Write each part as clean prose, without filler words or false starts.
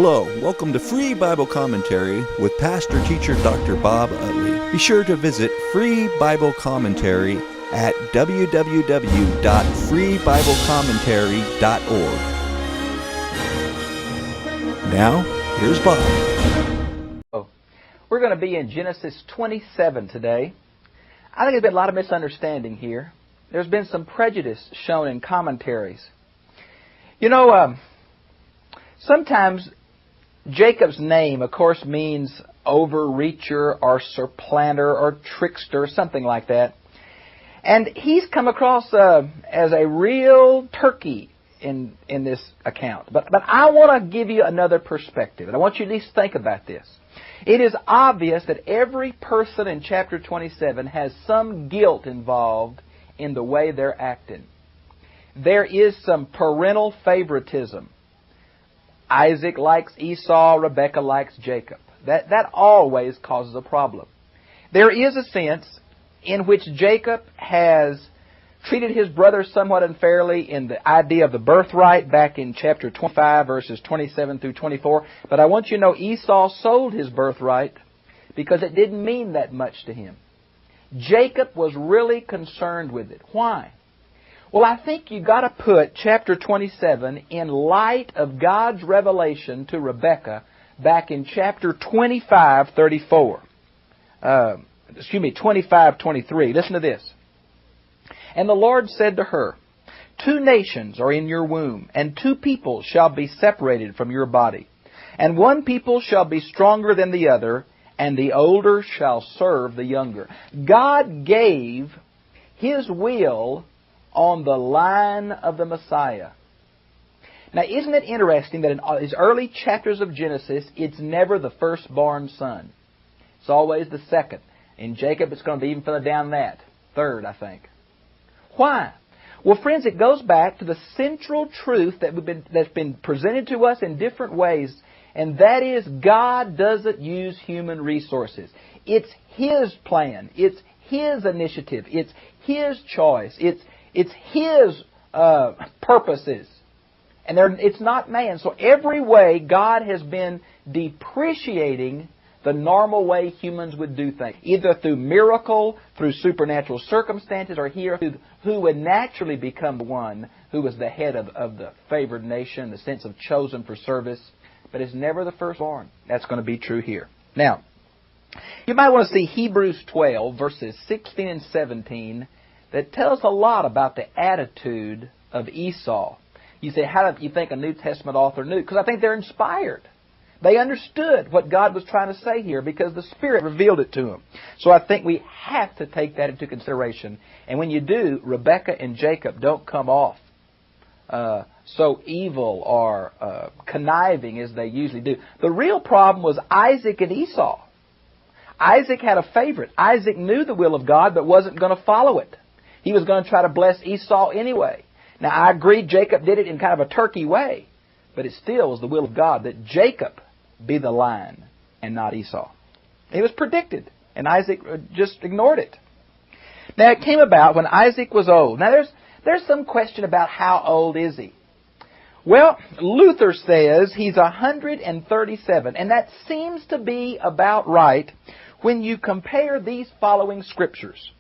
Hello, welcome to Free Bible Commentary with Pastor Teacher Dr. Bob Utley. Be sure to visit Free Bible Commentary at www.freebiblecommentary.org. Now, here's Bob. We're going to be in Genesis 27 today. I think there's been a lot of misunderstanding here. There's been some prejudice shown in commentaries. Sometimes Jacob's name, of course, means overreacher or supplanter or trickster, something like that. And he's come across as a real turkey in this account. But I want to give you another perspective, and I want you to at least think about this. It is obvious that every person in chapter 27 has some guilt involved in the way they're acting. There is some parental favoritism. Isaac likes Esau, Rebekah likes Jacob. That always causes a problem. There is a sense in which Jacob has treated his brother somewhat unfairly in the idea of the birthright back in chapter 25, verses 27 through 24. But I want you to know Esau sold his birthright because it didn't mean that much to him. Jacob was really concerned with it. Why? Well, I think you've got to put chapter 27 in light of God's revelation to Rebekah back in chapter 25:34. 25:23. Listen to this. And the Lord said to her, 2 nations are in your womb, and 2 people shall be separated from your body. And one people shall be stronger than the other, and the older shall serve the younger. God gave His will on the line of the Messiah. Now, isn't it interesting that in these early chapters of Genesis, it's never the firstborn son. It's always the second. In Jacob, it's going to be even further down that. Third, I think. Why? Well, friends, it goes back to the central truth that's been presented to us in different ways, and that is God doesn't use human resources. It's His plan. It's His initiative. It's His choice. It's His purposes. And it's not man. So every way God has been depreciating the normal way humans would do things. Either through miracle, through supernatural circumstances, or who would naturally become the one who was the head of the favored nation, the sense of chosen for service. But it's never the firstborn. That's going to be true here. Now, you might want to see Hebrews 12, verses 16 and 17, that tells a lot about the attitude of Esau. You say, how do you think a New Testament author knew? Because I think they're inspired. They understood what God was trying to say here because the Spirit revealed it to them. So I think we have to take that into consideration. And when you do, Rebekah and Jacob don't come off so evil or conniving as they usually do. The real problem was Isaac and Esau. Isaac had a favorite. Isaac knew the will of God but wasn't going to follow it. He was going to try to bless Esau anyway. Now, I agree Jacob did it in kind of a turkey way, but it still was the will of God that Jacob be the line and not Esau. It was predicted, and Isaac just ignored it. Now, it came about when Isaac was old. Now, there's some question about how old is he. Well, Luther says he's 137, and that seems to be about right when you compare these following scriptures.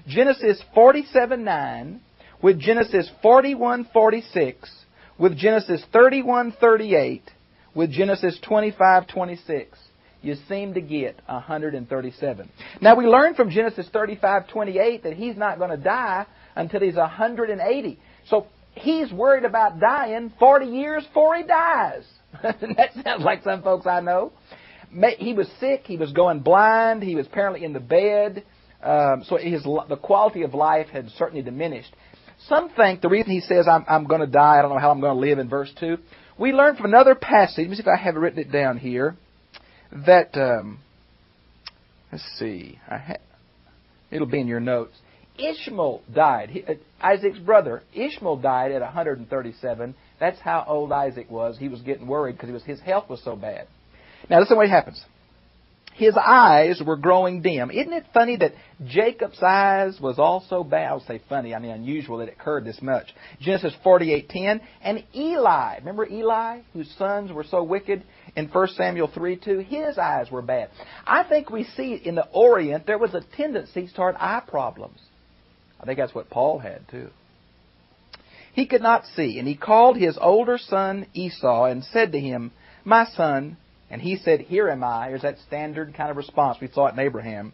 Genesis 47:9 with Genesis 41:46 with Genesis 31:38 with Genesis 25:26. You seem to get 137. Now we learn from Genesis 35:28 that he's not going to die until he's 180. So he's worried about dying 40 years before he dies. That sounds like some folks I know. He was sick. He was going blind. He was apparently in the bed. So the quality of life had certainly diminished. Some think the reason he says, I'm going to die, I don't know how I'm going to live in verse 2. We learn from another passage, let me see if I have written it down here, that, let's see, it'll be in your notes. Ishmael died. Isaac's brother, Ishmael died at 137. That's how old Isaac was. He was getting worried because his health was so bad. Now listen to what happens. his eyes were growing dim. Isn't it funny that Jacob's eyes was also bad? I'll say funny, I mean unusual that it occurred this much. Genesis 48:10. And Eli, remember Eli, whose sons were so wicked in 1 Samuel 3:2? His eyes were bad. I think we see in the Orient there was a tendency toward eye problems. I think that's what Paul had too. He could not see, and he called his older son Esau and said to him, "My son," and he said, "Here am I." Here's that standard kind of response we saw in Abraham.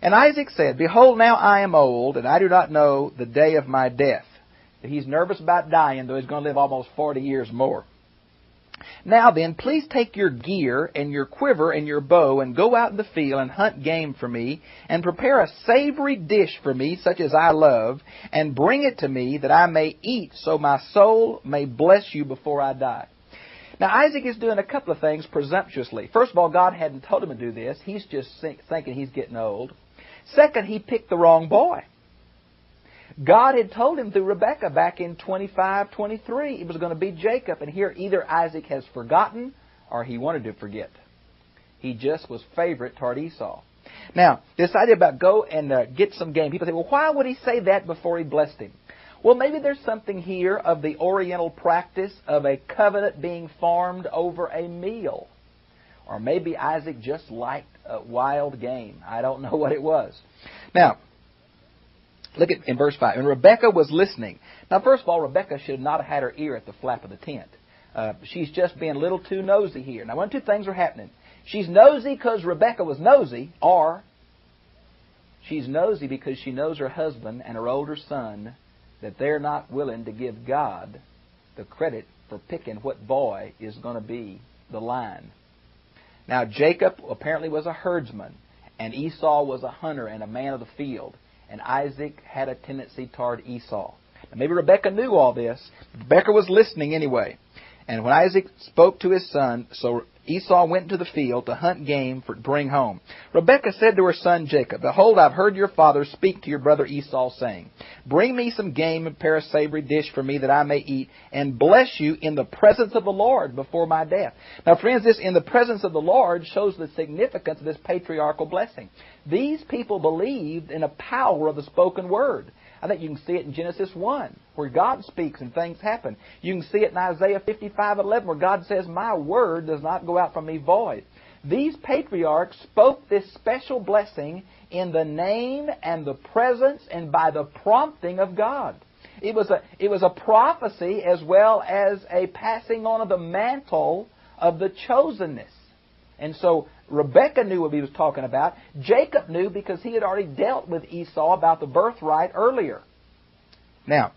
And Isaac said, "Behold, now I am old, and I do not know the day of my death." He's nervous about dying, though he's going to live almost 40 years more. "Now then, please take your gear and your quiver and your bow and go out in the field and hunt game for me and prepare a savory dish for me such as I love and bring it to me that I may eat so my soul may bless you before I die." Now, Isaac is doing a couple of things presumptuously. First of all, God hadn't told him to do this. He's just thinking he's getting old. Second, he picked the wrong boy. God had told him through Rebekah back in 25:23 it was going to be Jacob. And here either Isaac has forgotten or he wanted to forget. He just was favorite toward Esau. Now, this idea about go and get some game. People say, well, why would he say that before he blessed him? Well, maybe there's something here of the Oriental practice of a covenant being formed over a meal. Or maybe Isaac just liked wild game. I don't know what it was. Now, look at in verse 5. And Rebekah was listening. Now, first of all, Rebekah should not have had her ear at the flap of the tent. She's just being a little too nosy here. Now, one of two things are happening. She's nosy because Rebekah was nosy, or she's nosy because she knows her husband and her older son that they're not willing to give God the credit for picking what boy is going to be the line. Now, Jacob apparently was a herdsman, and Esau was a hunter and a man of the field, and Isaac had a tendency toward Esau. Now, maybe Rebekah knew all this. Rebekah was listening anyway. And when Isaac spoke to his son, so Esau went into the field to hunt game to bring home. Rebekah said to her son Jacob, "Behold, I've heard your father speak to your brother Esau, saying, Bring me some game and prepare a savory dish for me that I may eat, and bless you in the presence of the Lord before my death." Now, friends, this in the presence of the Lord shows the significance of this patriarchal blessing. These people believed in a power of the spoken word. I think you can see it in Genesis 1, where God speaks and things happen. You can see it in Isaiah 55:11, where God says, "My word does not go out from me void." These patriarchs spoke this special blessing in the name and the presence and by the prompting of God. It was a prophecy as well as a passing on of the mantle of the chosenness. And so Rebekah knew what he was talking about. Jacob knew because he had already dealt with Esau about the birthright earlier. Now,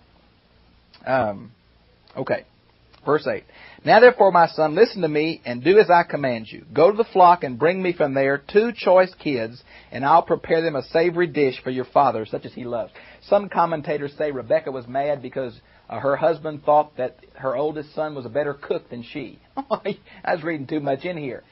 verse 8. "Now therefore, my son, listen to me and do as I command you. Go to the flock and bring me from there 2 choice kids, and I'll prepare them a savory dish for your father, such as he loves." Some commentators say Rebekah was mad because her husband thought that her oldest son was a better cook than she. I was reading too much in here.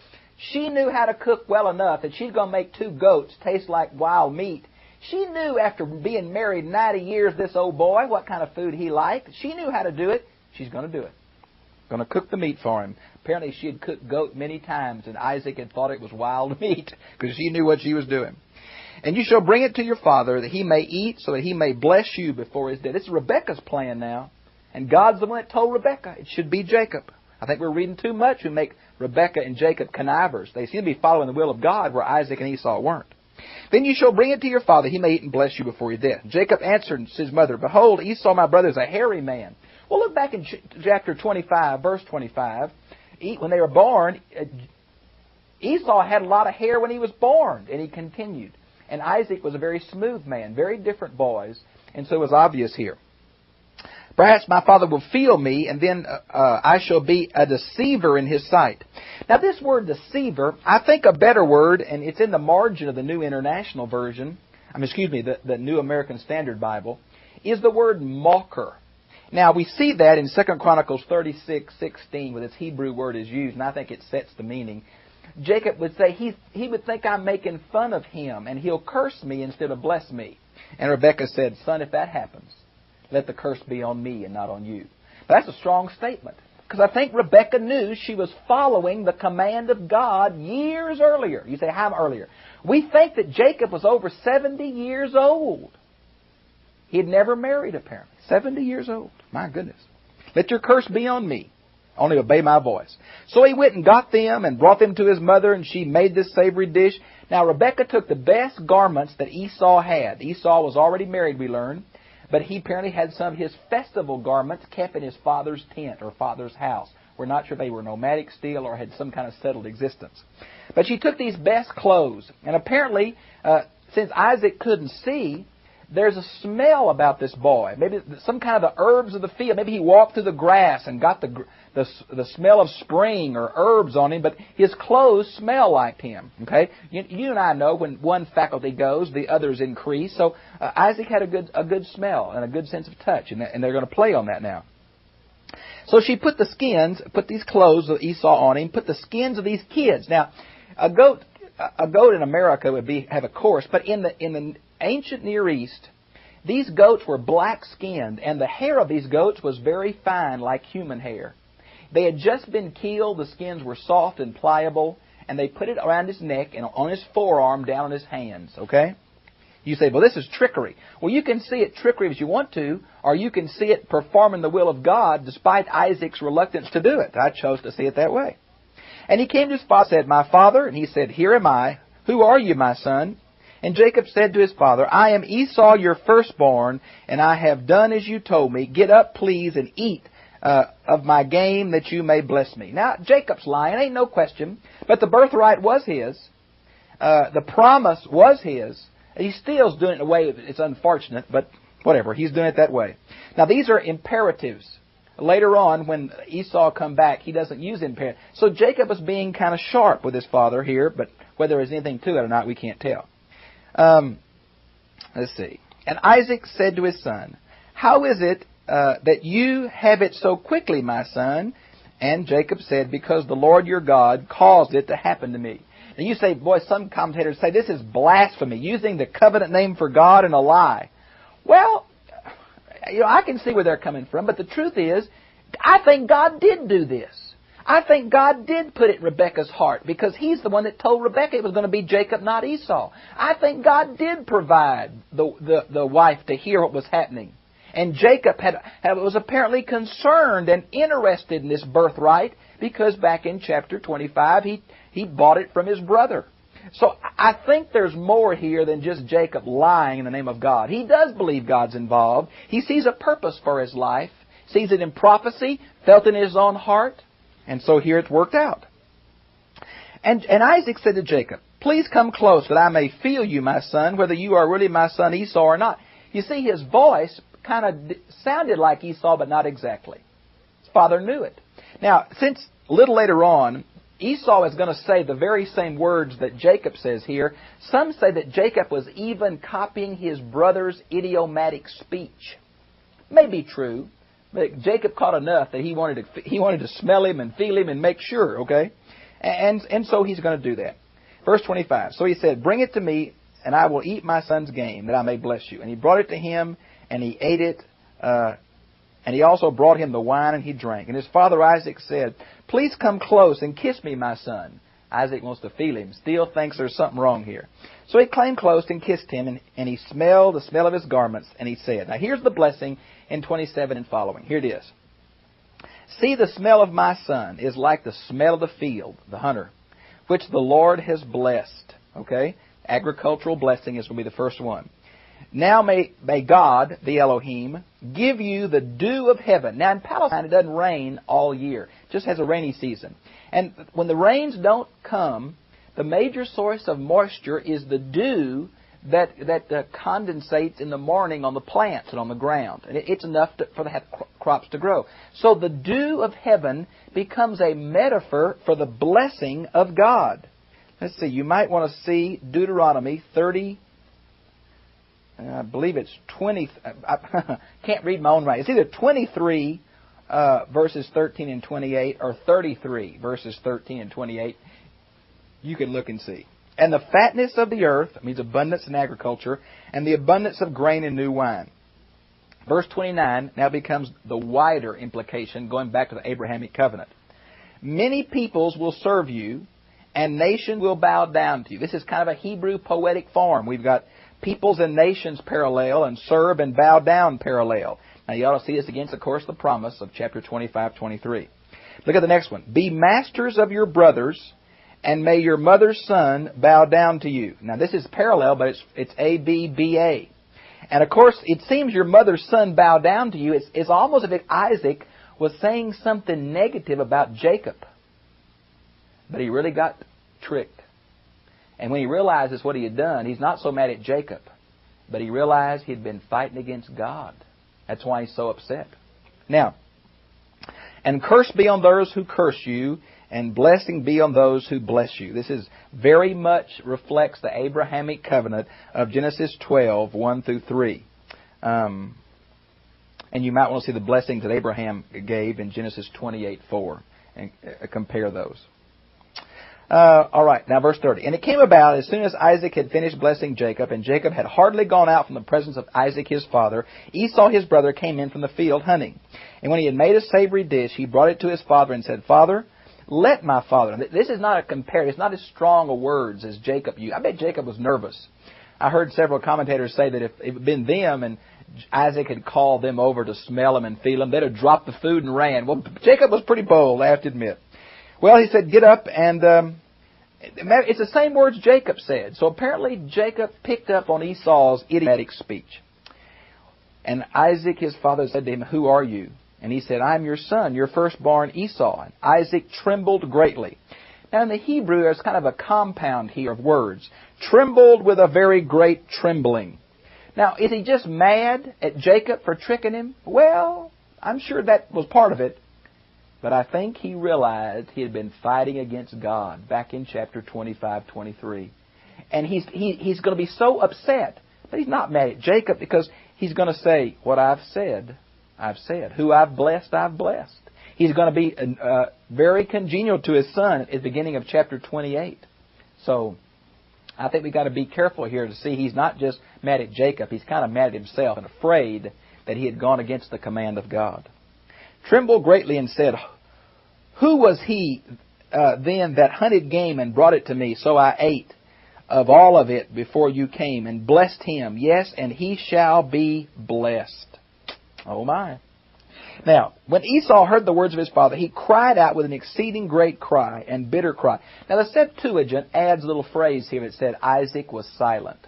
She knew how to cook well enough that she's going to make 2 goats taste like wild meat. She knew after being married 90 years, this old boy, what kind of food he liked. She knew how to do it. She's going to do it. Going to cook the meat for him. Apparently she had cooked goat many times, and Isaac had thought it was wild meat because she knew what she was doing. "And you shall bring it to your father that he may eat so that he may bless you before his death." This is Rebekah's plan now. And God's the one that told Rebekah it should be Jacob. I think we're reading too much. We make Rebekah and Jacob connivers. They seem to be following the will of God where Isaac and Esau weren't. "Then you shall bring it to your father. He may eat and bless you before your death." Jacob answered his mother, "Behold, Esau my brother is a hairy man." Well, look back in chapter 25, verse 25. When they were born, Esau had a lot of hair when he was born, and he continued. And Isaac was a very smooth man, very different boys, and so it was obvious here. "Perhaps my father will feel me, and then I shall be a deceiver in his sight." Now, this word deceiver, I think a better word, and it's in the margin of the New International Version, the New American Standard Bible, is the word mocker. Now, we see that in 2 Chronicles 36:16, where this Hebrew word is used, and I think it sets the meaning. Jacob would say he would think I'm making fun of him, and he'll curse me instead of bless me. And Rebekah said, "Son, if that happens, let the curse be on me and not on you." But that's a strong statement. Because I think Rebekah knew she was following the command of God years earlier. You say, how earlier? We think that Jacob was over 70 years old. He had never married, apparently. 70 years old. My goodness. Let your curse be on me. Only obey my voice. So he went and got them and brought them to his mother, and she made this savory dish. Now Rebekah took the best garments that Esau had. Esau was already married, we learn. But he apparently had some of his festival garments kept in his father's tent or father's house. We're not sure they were nomadic still or had some kind of settled existence. But she took these best clothes. And apparently, since Isaac couldn't see, there's a smell about this boy. Maybe some kind of the herbs of the field. Maybe he walked through the grass and got the smell of spring or herbs on him, but his clothes smell like him. Okay, you and I know when one faculty goes, the others increase. So Isaac had a good smell and a good sense of touch, and they're going to play on that now. So she put these clothes of Esau on him, put the skins of these kids. Now, a goat in America would have a course, but in the ancient Near East, these goats were black-skinned, and the hair of these goats was very fine, like human hair. They had just been killed. The skins were soft and pliable, and they put it around his neck and on his forearm, down on his hands. Okay? You say, well, this is trickery. Well, you can see it trickery if you want to, or you can see it performing the will of God despite Isaac's reluctance to do it. I chose to see it that way. And he came to his father and said, my father, and he said, here am I. Who are you, my son? And Jacob said to his father, I am Esau, your firstborn, and I have done as you told me. Get up, please, and eat of my game that you may bless me. Now, Jacob's lying, ain't no question, but the birthright was his. The promise was his. He still's doing it in a way it's unfortunate, but whatever, he's doing it that way. Now, these are imperatives. Later on, when Esau come back, he doesn't use imperatives. So Jacob was being kind of sharp with his father here, but whether there's anything to it or not, we can't tell. Let's see. And Isaac said to his son, how is it that you have it so quickly, my son? And Jacob said, because the Lord your God caused it to happen to me. And you say, boy, some commentators say this is blasphemy, using the covenant name for God in a lie. Well, I can see where they're coming from, but the truth is, I think God did do this. I think God did put it in Rebekah's heart because He's the one that told Rebekah it was going to be Jacob, not Esau. I think God did provide the wife to hear what was happening. And Jacob was apparently concerned and interested in this birthright because back in chapter 25 he bought it from his brother. So I think there's more here than just Jacob lying in the name of God. He does believe God's involved. He sees a purpose for his life, sees it in prophecy, felt it in his own heart. And so here it's worked out. And Isaac said to Jacob, please come close that I may feel you, my son, whether you are really my son Esau or not. You see, his voice kind of sounded like Esau, but not exactly. His father knew it. Now, since a little later on, Esau is going to say the very same words that Jacob says here, some say that Jacob was even copying his brother's idiomatic speech. May be true. But Jacob caught enough that he wanted to smell him and feel him and make sure, okay? And so he's going to do that. Verse 25. So he said, bring it to me, and I will eat my son's game, that I may bless you. And he brought it to him, and he ate it. And he also brought him the wine, and he drank. And his father Isaac said, please come close and kiss me, my son. Isaac wants to feel him. Still thinks there's something wrong here. So he came close and kissed him, and he smelled the smell of his garments, and he said, now here's the blessing in 27 and following. Here it is. See, the smell of my son is like the smell of the field, the hunter, which the Lord has blessed. Okay? Agricultural blessing is going to be the first one. Now may God, the Elohim, give you the dew of heaven. Now in Palestine it doesn't rain all year. It just has a rainy season. And when the rains don't come, the major source of moisture is the dew that condensates in the morning on the plants and on the ground. And it's enough for the crops to grow. So the dew of heaven becomes a metaphor for the blessing of God. Let's see, you might want to see Deuteronomy 30, I believe it's 20, I can't read my own writing. It's either 23 verses 13 and 28 or 33 verses 13 and 28. You can look and see. And the fatness of the earth, means abundance in agriculture, and the abundance of grain and new wine. Verse 29 now becomes the wider implication, going back to the Abrahamic covenant. Many peoples will serve you, and nations will bow down to you. This is kind of a Hebrew poetic form. We've got peoples and nations parallel, and serve and bow down parallel. Now you ought to see this against, of course, the promise of chapter 25-23. Look at the next one. Be masters of your brothers, and may your mother's son bow down to you. Now this is parallel, but it's A-B-B-A. And of course, it seems your mother's son bow down to you. It's almost as if Isaac was saying something negative about Jacob. But he really got tricked. And when he realizes what he had done, he's not so mad at Jacob. But he realized he'd been fighting against God. That's why he's so upset. Now, and curse be on those who curse you, and blessing be on those who bless you. This is very much reflects the Abrahamic covenant of Genesis 12, 1 through 3. And you might want to see the blessings that Abraham gave in Genesis 28, 4, and compare those. All right, now verse 30. And it came about as soon as Isaac had finished blessing Jacob, and Jacob had hardly gone out from the presence of Isaac his father, Esau his brother came in from the field hunting. And when he had made a savory dish, he brought it to his father and said, Father, let my father. This is not a compare. It's not as strong a words as Jacob used. I bet Jacob was nervous. I heard several commentators say that if it had been them and Isaac had called them over to smell them and feel them, they'd have dropped the food and ran. Well, Jacob was pretty bold, I have to admit. Well, he said, get up, and it's the same words Jacob said. So apparently Jacob picked up on Esau's idiomatic speech. And Isaac, his father, said to him, who are you? And he said, I'm your son, your firstborn Esau. And Isaac trembled greatly. Now in the Hebrew, there's kind of a compound here of words. Trembled with a very great trembling. Now, is he just mad at Jacob for tricking him? Well, I'm sure that was part of it. But I think he realized he had been fighting against God back in chapter 25-23. And he's going to be so upset. But he's not mad at Jacob because he's going to say, what I've said, I've said. Who I've blessed, I've blessed. He's going to be very congenial to his son at the beginning of chapter 28. So I think we've got to be careful here to see he's not just mad at Jacob. He's kind of mad at himself and afraid that he had gone against the command of God. Trembled greatly and said, who was he then that hunted game and brought it to me? So I ate of all of it before you came and blessed him. Yes, and he shall be blessed. Oh my. Now, when Esau heard the words of his father, he cried out with an exceeding great cry and bitter cry. Now the Septuagint adds a little phrase here that said Isaac was silent.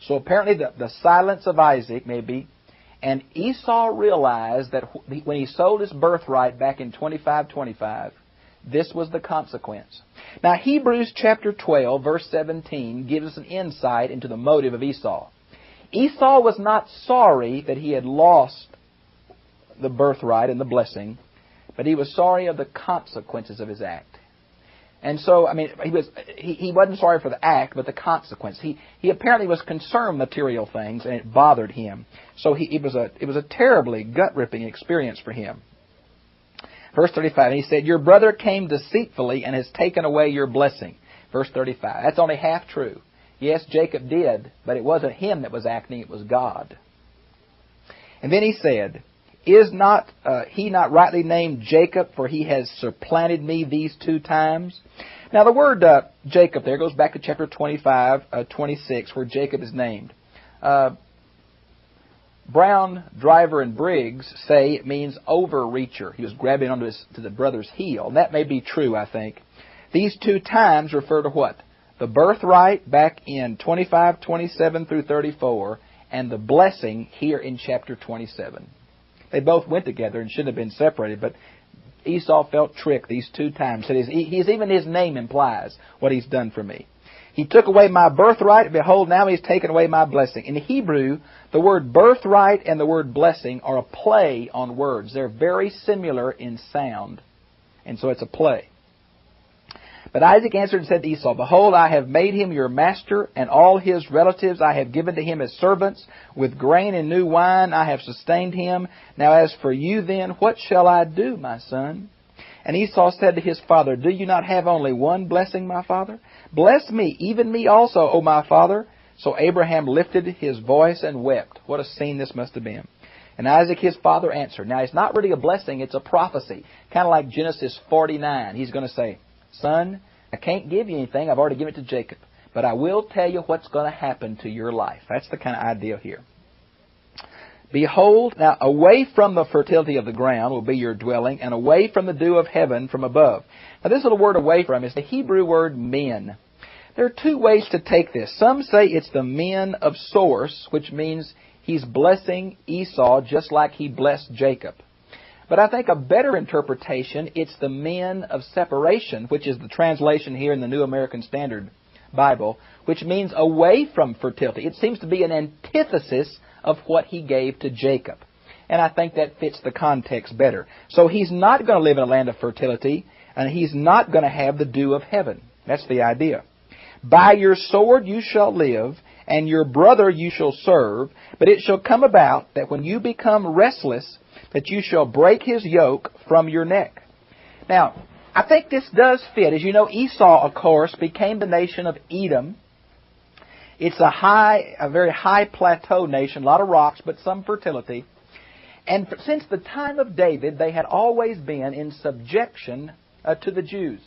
So apparently the silence of Isaac maybe. And Esau realized that when he sold his birthright back in 25-25, this was the consequence. Now Hebrews chapter 12, verse 17 gives us an insight into the motive of Esau. Esau was not sorry that he had lost the birthright and the blessing, but he was sorry of the consequences of his act. And so, I mean, he wasn't sorry for the act, but the consequence. He apparently was concerned with material things, and it bothered him. So it was a terribly gut-ripping experience for him. Verse 35, and he said, your brother came deceitfully and has taken away your blessing. Verse 35, that's only half true. Yes, Jacob did, but it wasn't him that was acting, it was God. And then he said, is not he not rightly named Jacob, for he has supplanted me these 2 times? Now the word Jacob there goes back to chapter 25, 26, where Jacob is named. Brown, Driver, and Briggs say it means overreacher. He was grabbing onto to the brother's heel. And that may be true, I think. These 2 times refer to what? The birthright back in 25, 27 through 34, and the blessing here in chapter 27. They both went together and shouldn't have been separated, but Esau felt tricked these 2 times. So even his name implies what he's done for me. He took away my birthright, and behold, now he's taken away my blessing. In Hebrew, the word birthright and the word blessing are a play on words. They're very similar in sound, and so it's a play. But Isaac answered and said to Esau, behold, I have made him your master, and all his relatives I have given to him as servants. With grain and new wine I have sustained him. Now as for you then, what shall I do, my son? And Esau said to his father, do you not have only one blessing, my father? Bless me, even me also, O my father. So Abraham lifted his voice and wept. What a scene this must have been. And Isaac his father answered. Now, it's not really a blessing, it's a prophecy. Kind of like Genesis 49. He's going to say, son, I can't give you anything. I've already given it to Jacob. But I will tell you what's going to happen to your life. That's the kind of idea here. Behold, now away from the fertility of the ground will be your dwelling, and away from the dew of heaven from above. Now this little word away from is the Hebrew word men. There are two ways to take this. Some say it's the men of source, which means he's blessing Esau just like he blessed Jacob. But I think a better interpretation, it's the men of separation, which is the translation here in the New American Standard Bible, which means away from fertility. It seems to be an antithesis of what he gave to Jacob. And I think that fits the context better. So he's not going to live in a land of fertility, and he's not going to have the dew of heaven. That's the idea. By your sword you shall live, and your brother you shall serve, but it shall come about that when you become restless, that you shall break his yoke from your neck. Now, I think this does fit. As you know, Esau, of course, became the nation of Edom. It's a very high plateau nation, a lot of rocks, but some fertility. And since the time of David, they had always been in subjection to the Jews.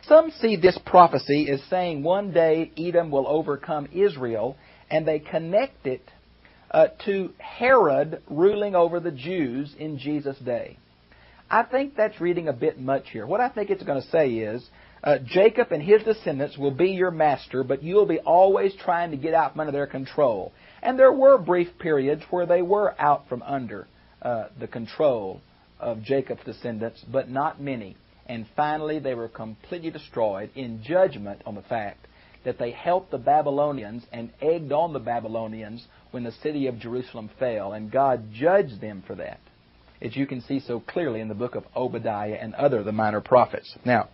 Some see this prophecy as saying one day Edom will overcome Israel, and they connect it to Herod ruling over the Jews in Jesus' day. I think that's reading a bit much here. What I think it's going to say is, Jacob and his descendants will be your master, but you'll be always trying to get out from under their control. And there were brief periods where they were out from under the control of Jacob's descendants, but not many. And finally they were completely destroyed in judgment on the fact that they helped the Babylonians and egged on the Babylonians when the city of Jerusalem fell. And God judged them for that, as you can see so clearly in the book of Obadiah and other of the minor prophets. Now,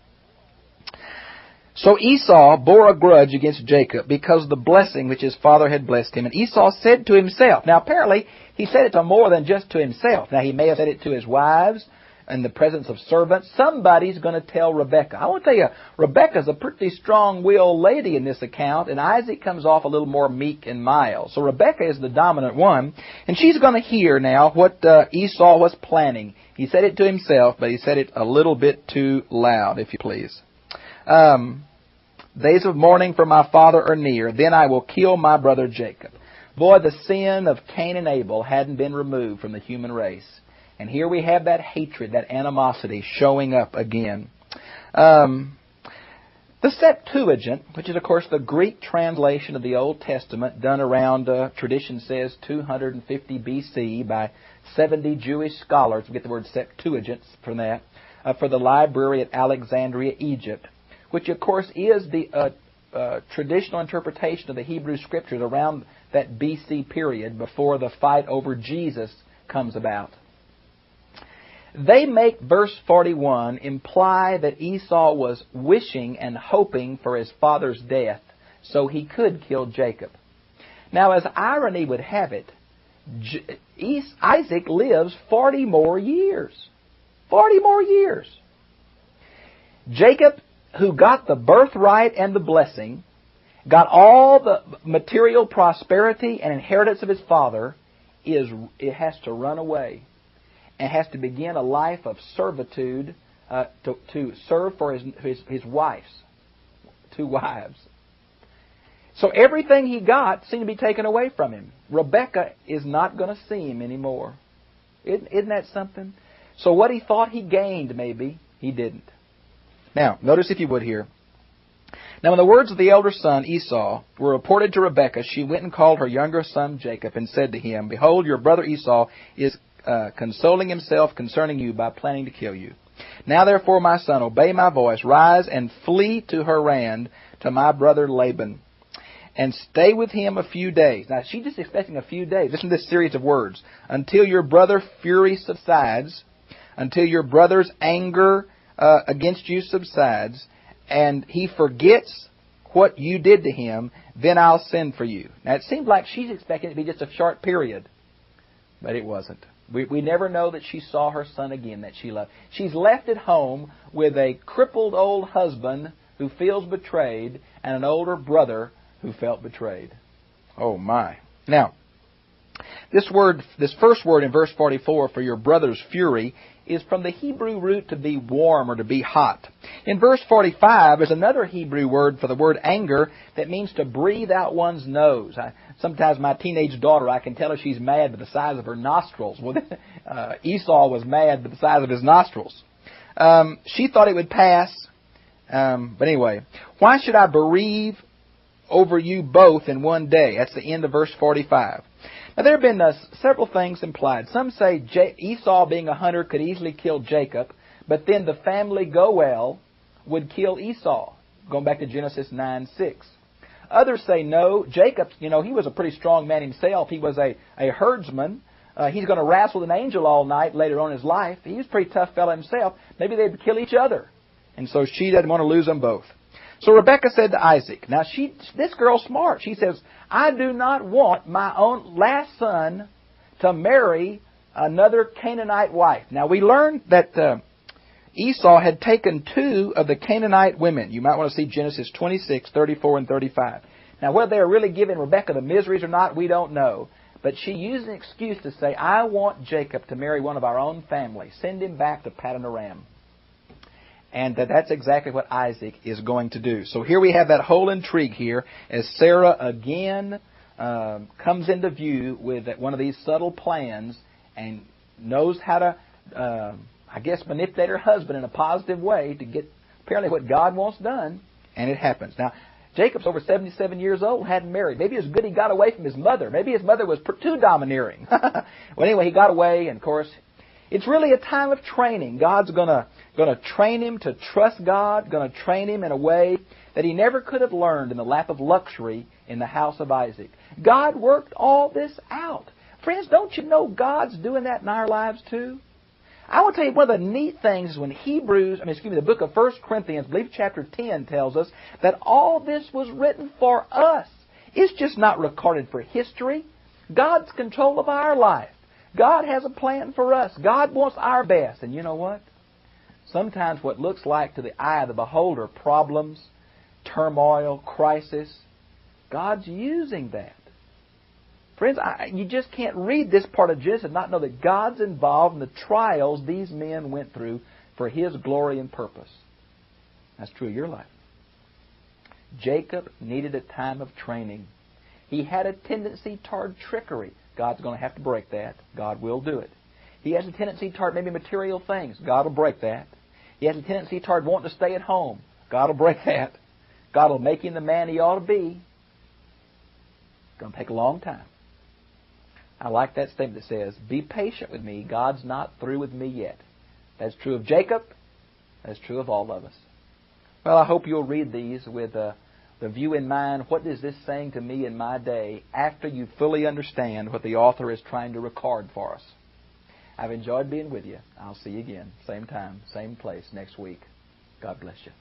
so Esau bore a grudge against Jacob because of the blessing which his father had blessed him. And Esau said to himself, now apparently he said it to more than just to himself. Now he may have said it to his wives in the presence of servants. Somebody's going to tell Rebekah. I want to tell you, Rebekah's a pretty strong-willed lady in this account, and Isaac comes off a little more meek and mild. So Rebekah is the dominant one, and she's going to hear now what Esau was planning. He said it to himself, but he said it a little bit too loud, if you please. Days of mourning for my father are near. Then I will kill my brother Jacob. Boy, the sin of Cain and Abel hadn't been removed from the human race. And here we have that hatred, that animosity showing up again. The Septuagint, which is, of course, the Greek translation of the Old Testament, done around, tradition says, 250 B.C. by 70 Jewish scholars. We get the word Septuagint from that, for the library at Alexandria, Egypt, which, of course, is the traditional interpretation of the Hebrew Scriptures around that B.C. period before the fight over Jesus comes about. They make verse 41 imply that Esau was wishing and hoping for his father's death so he could kill Jacob. Now, as irony would have it, Isaac lives 40 more years. 40 more years. Jacob, who got the birthright and the blessing, got all the material prosperity and inheritance of his father, it has to run away and has to begin a life of servitude to serve for his wives, 2 wives. So everything he got seemed to be taken away from him. Rebekah is not going to see him anymore. Isn't that something? So what he thought he gained, maybe, he didn't. Now, notice if you would here. Now, when the words of the elder son, Esau, were reported to Rebekah, she went and called her younger son, Jacob, and said to him, behold, your brother Esau is consoling himself concerning you by planning to kill you. Now, therefore, my son, obey my voice. Rise and flee to Haran to my brother Laban, and stay with him a few days. Now, she's just expecting a few days. Listen to this series of words. Until your brother's fury subsides, until your brother's anger against you subsides, and he forgets what you did to him, then I'll send for you. Now, it seems like she's expecting it to be just a short period, but it wasn't. We never know that she saw her son again that she loved. She's left at home with a crippled old husband who feels betrayed and an older brother who felt betrayed. Oh, my. Now, This first word in verse 44 for your brother's fury is from the Hebrew root to be warm or to be hot. In verse 45, there's another Hebrew word for the word anger that means to breathe out one's nose. Sometimes my teenage daughter, I can tell her she's mad by the size of her nostrils. Well, Esau was mad by the size of his nostrils. She thought it would pass. But anyway, why should I bereave over you both in one day? That's the end of verse 45. Now, there have been several things implied. Some say Esau, being a hunter, could easily kill Jacob, but then the family Goel would kill Esau, going back to Genesis 9:6. Others say no, Jacob, he was a pretty strong man himself. He was a herdsman. He's going to wrestle with an angel all night later on in his life. He was a pretty tough fellow himself. Maybe they'd kill each other. And so she doesn't want to lose them both. So Rebekah said to Isaac, now this girl's smart. She says, I do not want my own last son to marry another Canaanite wife. Now we learned that Esau had taken 2 of the Canaanite women. You might want to see Genesis 26, 34, and 35. Now whether they were really giving Rebekah the miseries or not, we don't know. But she used an excuse to say, I want Jacob to marry one of our own family. Send him back to Paddan Aram. And that's exactly what Isaac is going to do. So here we have that whole intrigue here as Sarah again comes into view with one of these subtle plans and knows how to, manipulate her husband in a positive way to get apparently what God wants done. And it happens. Now, Jacob's over 77 years old, hadn't married. Maybe it was good he got away from his mother. Maybe his mother was too domineering. Well, anyway, he got away, and of course, it's really a time of training. God's going to train him to trust God, going to train him in a way that he never could have learned in the lap of luxury in the house of Isaac. God worked all this out. Friends, don't you know God's doing that in our lives too? I want to tell you one of the neat things is when the book of 1 Corinthians, I believe chapter 10 tells us that all this was written for us. It's just not recorded for history. God's control of our life. God has a plan for us. God wants our best. And you know what? Sometimes what looks like to the eye of the beholder problems, turmoil, crisis, God's using that. Friends, you just can't read this part of Genesis and not know that God's involved in the trials these men went through for His glory and purpose. That's true of your life. Jacob needed a time of training. He had a tendency toward trickery. God's going to have to break that. God will do it. He has a tendency toward maybe material things. God will break that. He has a tendency toward wanting to stay at home. God will break that. God will make him the man he ought to be. It's going to take a long time. I like that statement that says, be patient with me. God's not through with me yet. That's true of Jacob. That's true of all of us. Well, I hope you'll read these with the view in mind, what is this saying to me in my day, after you fully understand what the author is trying to record for us. I've enjoyed being with you. I'll see you again, same time, same place next week. God bless you.